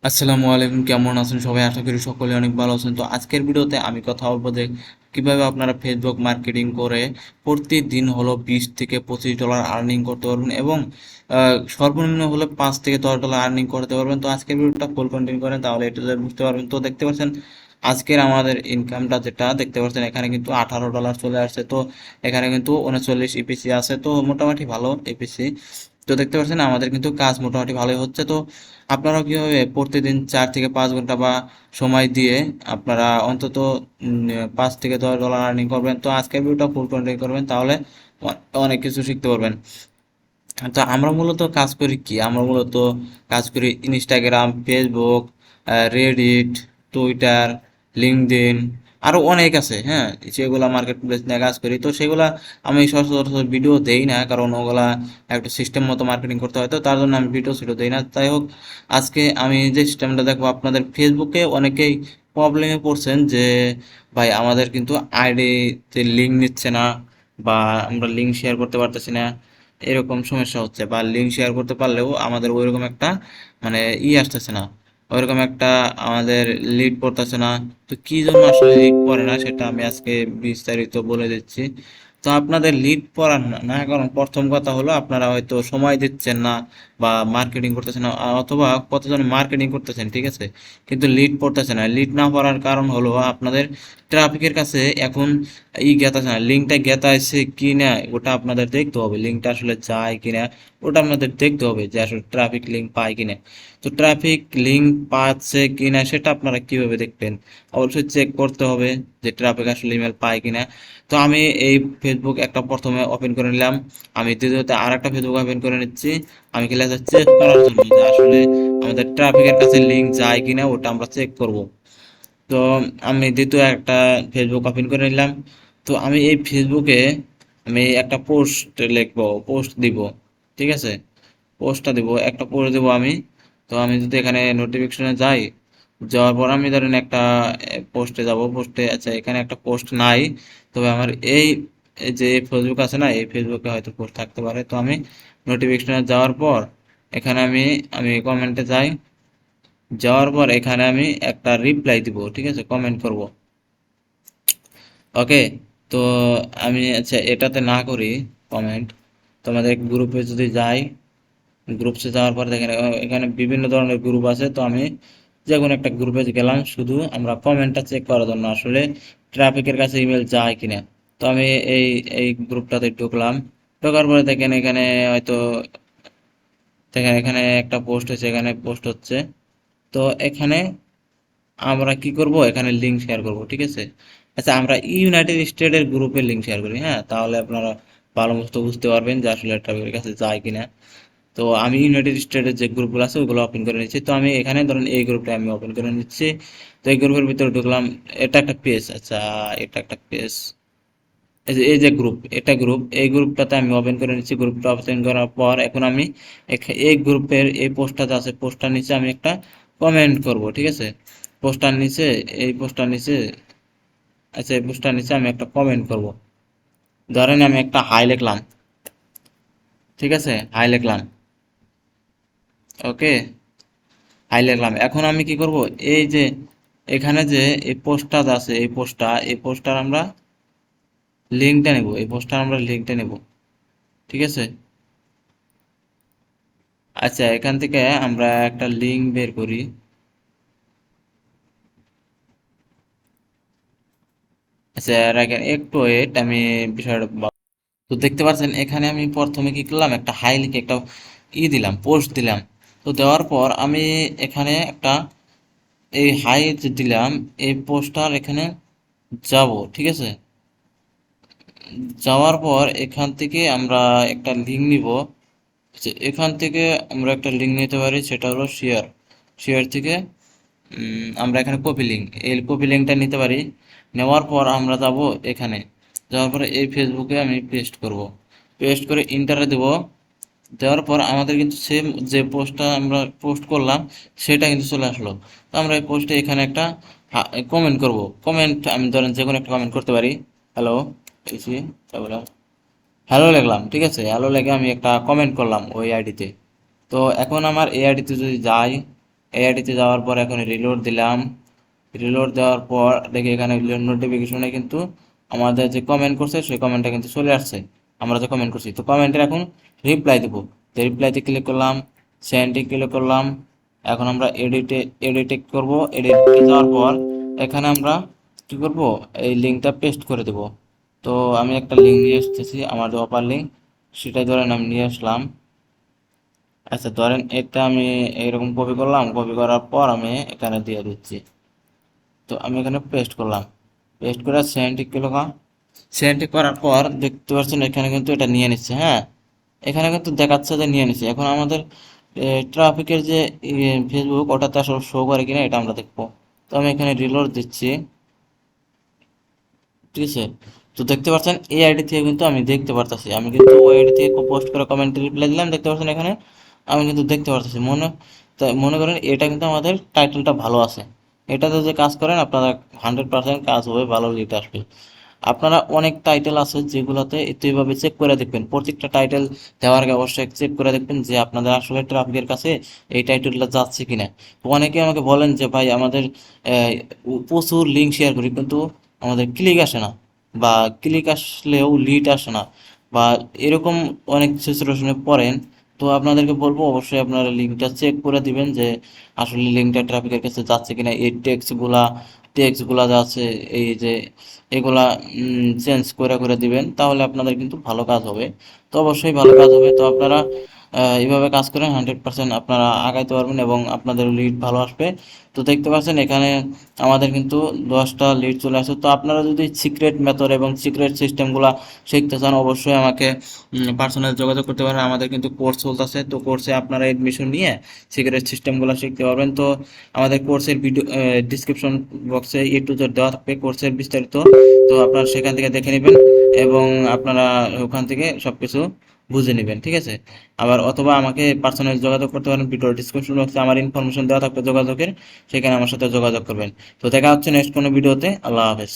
আসসালামু আলাইকুম, কেমন আছেন সবাই? আশা করি সকলে অনেক ভালো আছেন। তো আজকের ভিডিওতে আমি কথা বলবো যে কিভাবে আপনারা ফেসবুক মার্কেটিং করে প্রতিদিন হলো $20 থেকে $25 আর্নিং করতে পারবেন এবং সর্বনিম্ন হলে $5 থেকে $10 আর্নিং করতে পারবেন। তো আজকের ভিডিওটা ফুল কন্টিনিউ করেন, তাহলে এটা বুঝতে পারবেন। তো দেখতে পাচ্ছেন আজকের আমাদের ইনকামটা যেটা দেখতে পাচ্ছেন, এখানে কিন্তু $18 চলে আসছে। তো এখানে কিন্তু 39 ইপিসি আছে, তো মোটামুটি ভালো ইপিসি। তো দেখতে পাচ্ছেন আমাদের কিন্তু কাজ মোটামুটি ভালোই হচ্ছে। তো আপনারাও কীভাবে প্রতিদিন 4 থেকে 5 ঘন্টা বা সময় দিয়ে আপনারা অন্তত $5 থেকে $10 আর্নিং করবেন। তো আজকের ভিডিওটা ফুল কন্টিনিউ করবেন, তাহলে অনেক কিছু শিখতে পারবেন। তো আমরা মূলত কাজ করি কি, আমরা মূলত কাজ করি Instagram, Facebook, Reddit, Twitter, LinkedIn, আরও অনেক আছে। হ্যাঁ, সেগুলা মার্কেট প্লেস নিয়ে কাজ করি। তো সেগুলা আমি সচরাচর ভিডিও দেই না, কারণ ওগুলা একটা সিস্টেম মতো মার্কেটিং করতে হয়, তো তার জন্য আমি ভিডিও ছিডিও দেই না। যাই হোক, আজকে আমি যে সিস্টেমটা দেখবো, আপনাদের ফেসবুকে অনেকেই প্রবলেমে পড়ছেন যে ভাই আমাদের কিন্তু আইডিতে লিঙ্ক নিচ্ছে না, বা আমরা লিঙ্ক শেয়ার করতে পারতেছি না, এরকম সমস্যা হচ্ছে। বা লিঙ্ক শেয়ার করতে পারলেও আমাদের ওইরকম একটা মানে আসতেছে না, ওইরকম একটা আমাদের লিড পড়তেছে না। তো কি জন্য আসলে লিড পড়ে না সেটা আমি আজকে বিস্তারিত বলে দিচ্ছি। তো আপনাদের লিড পড়ার না কারণ প্রথম কথা হলো আপনারা হয়তো সময় দিচ্ছেন না বা মার্কেটিং করতেছেন না, অথবা কতজন মার্কেটিং করতেছেন, ঠিক আছে, কিন্তু লিড পড়তেছে না। লিড না পড়ার কারণ হলো আপনাদের ট্রাফিকের কাছে এখন গেতাছে না, লিঙ্কটা গেতাইছে কি না ওটা আপনাদের দেখতে হবে। লিঙ্কটা আসলে যায় কিনা ওটা আপনাদের দেখতে হবে, যে আসলে ট্রাফিক লিঙ্ক পায় কিনা। তো ট্রাফিক লিঙ্ক পাচ্ছে কিনা সেটা আপনারা কিভাবে দেখবেন? অবশ্যই চেক করতে হবে যে ট্রাফিক আসলে ইমেল পায় কিনা। তো আমি এই ফেসবুক একটা প্রথমে ওপেন করে নিলাম, আমি দ্বিতীয়তে আর একটা ফেসবুক ওপেন করে নিচ্ছি। আমি খেলে চেক করার জন্য যে আসলে আমাদের ট্রাফিকের কাছে লিঙ্ক যায় কিনা ওটা আমরা চেক করব। তো আমি দ্বিতীয় একটা ফেসবুক ওপেন করে নিলাম। তো আমি এই ফেসবুকে আমি একটা পোস্ট লিখবো, পোস্ট দিব, ঠিক আছে, পোস্টটা দিব, একটা পোস্ট দেবো আমি। তো আমি যদি এখানে নোটিফিকেশনে যাই, যাওয়ার পর আমি ধরেন একটা পোস্টে যাব, পোস্টে আচ্ছা এখানে একটা পোস্ট নাই, তবে আমার এই যে ফেসবুক আছে না, এই ফেসবুকে হয়তো পোস্ট থাকতে পারে। তো আমি নোটিফিকেশনে যাওয়ার পর এখানে আমি আমি কমেন্টে যাই, যাওয়ার পর এখানে আমি একটা রিপ্লাই দিব, ঠিক আছে, কমেন্ট করব। ওকে, তো আমি আচ্ছা এটাতে না করি কমেন্ট, তোমাদের গ্রুপে যদি যাই, গ্রুপসে যাওয়ার পর দেখেন এখানে বিভিন্ন ধরনের গ্রুপ আছে। তো আমি যে কোনো একটা গ্রুপে গেলাম শুধু আমরা কমেন্টটা চেক করার জন্য, আসলে ট্রাফিকের কাছে ইমেল যায় কিনা। তো আমি এই এই গ্রুপটাতে ঢুকলাম, ঢোকার পরে দেখেন এখানে হয়তো দেখেন এখানে একটা পোস্ট হচ্ছে, এখানে পোস্ট হচ্ছে। তো এখানে আমরা কি করব, এখানে লিঙ্ক শেয়ার করব, ঠিক আছে। আচ্ছা আমরা ইউনাইটেড স্টেটের গ্রুপে লিঙ্ক শেয়ার করি, হ্যাঁ, তাহলে আপনারা ভালো মতো বুঝতে পারবেন যে আসলে ট্রাফিকের কাছে যায় কিনা। তো আমি ইউনাইটেড স্টেটের যে গ্রুপগুলো আছে ওগুলো ওপেন করে নিচ্ছি। তো আমি এখানে ধরেন এই গ্রুপটা আমি ওপেন করে নিচ্ছি। তো এই গ্রুপের ভিতরে ঢুকলাম, এটা একটা পেজ, আচ্ছা এটা একটা পেজ, এই যে গ্রুপ, এটা গ্রুপ, এই গ্রুপটাতে আমি ওপেন করে নিচ্ছি। গ্রুপটা ওপেন করার পর এখন আমি এই গ্রুপের এই পোস্টটাতে আছে, পোস্টটার নিচে আমি একটা কমেন্ট করব, ঠিক আছে। পোস্টার নিচে, এই পোস্টার নিচে, আচ্ছা এই পোস্টার নিচে আমি একটা কমেন্ট করব। ধরেন আমি একটা হাই লিখলাম, ঠিক আছে, হাই লিখলাম, ওকে, হাই লিখলাম। এখন আমি কি করব, এই যে এখানে যে এই পোস্টটা আছে, এই পোস্টটার আমরা লিঙ্কটা নেব, এই পোস্টটার আমরা লিঙ্কটা নেব, ঠিক আছে। আচ্ছা এখান থেকে আমরা একটা লিঙ্ক বের করি। আচ্ছা রাখেন একটু ওয়েট, আমি বিষয়টা তো দেখতে পাচ্ছেন এখানে আমি প্রথমে কি করলাম, একটা হাই লিখে একটা দিলাম, পোস্ট দিলাম। তো দেওয়ার পর আমি এখানে একটা এই হাই যে দিলাম, এই পোস্টার এখানে যাব, ঠিক আছে। যাওয়ার পর এখান থেকে আমরা একটা লিঙ্ক নিব। আচ্ছা, এখান থেকে আমরা একটা লিঙ্ক নিতে পারি, সেটা হলো শেয়ার, শেয়ার থেকে আমরা এখানে কপি লিঙ্ক, এই কপি লিঙ্কটা নিতে পারি। নেওয়ার পর আমরা যাব এখানে, যাওয়ার পরে এই ফেসবুকে আমি পেস্ট করব, পেস্ট করে ইন্টারে দেব। দেওয়ার পর আমাদের কিন্তু সেম যে পোস্টটা আমরা পোস্ট করলাম সেটা কিন্তু চলে আসলো। তো আমরা এই পোস্টে এখানে একটা কমেন্ট করব। কমেন্ট আমি ধরেন যে কোনো একটা কমেন্ট করতে পারি, হ্যালো, এসি বললাম, হ্যালো লিখলাম, ঠিক আছে, হ্যালো লিখে আমি একটা কমেন্ট করলাম ওই আইডিতে। তো এখন আমার এই আইডিতে যদি যাই, এই আইডিতে যাওয়ার পর এখন রিলোড দিলাম। রিলোড দেওয়ার পর দেখি এখানে নোটিফিকেশনে কিন্তু আমাদের যে কমেন্ট করছে সেই কমেন্টটা কিন্তু চলে আসছে, আমরা যে কমেন্ট করছি। তো কমেন্টের এখন রিপ্লাই দেবো। তো রিপ্লাইতে ক্লিক করলাম, সেন্ডে ক্লিক করলাম। এখন আমরা এডিটে করব। এডিটে যাওয়ার পর এখানে আমরা কি করব, এই লিঙ্কটা পেস্ট করে দেব। তো আমি একটা লিঙ্ক নিয়ে আসতেছি, আমার যে অপার লিঙ্ক সেটাই ধরেন আমি নিয়ে আসলাম। আচ্ছা ধরেন এটা আমি এরকম কপি করলাম, কপি করার পর আমি এখানে দিয়ে দিচ্ছি। তো আমি এখানে পেস্ট করলাম, পেস্ট করে সেন্ড করলাম। সেন্ড করার পর দেখতে পাচ্ছেন এখানে কিন্তু এটা নিয়ে নিচ্ছে। হ্যাঁ, এখানে কিন্তু দেখাচ্ছে যে নিয়ে নিচ্ছে। এখন আমাদের ট্রাফিকের যে ফেসবুক ওটাতে আসলে শো করে কিনা এটা আমরা দেখবো। তো আমি এখানে রিলোড দিচ্ছি, ঠিক আছে। তো দেখতে পাচ্ছেন এই আইডি থেকে কিন্তু আমি দেখতে পারতাছি, আমি কিন্তু ওই আইডি থেকে পোস্ট করে কমেন্টে রিপ্লাই দিলাম, দেখতে পাচ্ছেন এখানে আমি কিন্তু দেখতে পারতেছি। তাই মনে করেন এটা কিন্তু আমাদের টাইটেলটা ভালো আছে, এটাতে যে কাজ করেন আপনারা 100% কাজ হবে, ভালো লিড আসবে। আপনারা অনেক টাইটেল আছে যেগুলোতে তো এইভাবে চেক করে দেখবেন, প্রত্যেকটা টাইটেল দেওয়ার আগে অবশ্যই চেক করে দেখবেন যে আপনাদের আসলে ট্রাফিকের কাছে এই টাইটেলটা যাচ্ছে কিনা। তো অনেকে আমাকে বলেন যে ভাই আমাদের প্রচুর লিঙ্ক শেয়ার করি কিন্তু আমাদের ক্লিক আসে না, বা ক্লিক আসলেও লিড আসে না, বা এরকম অনেক সিচুয়েশনে পড়েন। তো আপনাদেরকে বলবো অবশ্যই আপনারা লিঙ্কটা চেক করে দিবেন যে আসলে লিঙ্কটা ট্রাফিকের কাছে যাচ্ছে কিনা। এই টেক্সটগুলা যাচ্ছে, এই যে এগুলা চেঞ্জ করে করে দিবেন, তাহলে আপনাদের কিন্তু ভালো কাজ হবে। তো অবশ্যই ভালো কাজ হবে। তো আপনারা এইভাবে কাজ করেন, 100% আপনারা আগাইতে পারবেন এবং আপনাদের লিড ভালো আসবে। তো দেখতে পাচ্ছেন এখানে আমাদের কিন্তু 10টা লিড চলে আসে। তো আপনারা যদি সিক্রেট মেথড এবং সিক্রেট সিস্টেমগুলো শিখতে চান অবশ্যই আমাকে পার্সোনাল যোগাযোগ করতে পারেন। আমাদের কিন্তু কোর্স চলতেছে, তো কোর্সে আপনারা এডমিশন নিয়ে সিক্রেট সিস্টেমগুলো শিখতে পারবেন। তো আমাদের কোর্সের ভিডিও ডিসক্রিপশন বক্সে A to Z দেওয়া থাকবে কোর্সের বিস্তারিত, তো আপনারা সেখান থেকে দেখে নেবেন এবং আপনারা ওখান থেকে সব কিছু বুঝে নেবেন, ঠিক আছে। আবার অথবা আমাকে পার্সোনাল যোগাযোগ করতে পারেন, ভিডিও ডিসক্রিপশন বক্সে আমার ইনফরমেশন দেওয়া থাকবে যোগাযোগের, সেখানে আমার সাথে যোগাযোগ করবেন। তো দেখা হচ্ছে নেক্সট কোনো ভিডিওতে। আল্লাহ হাফেজ।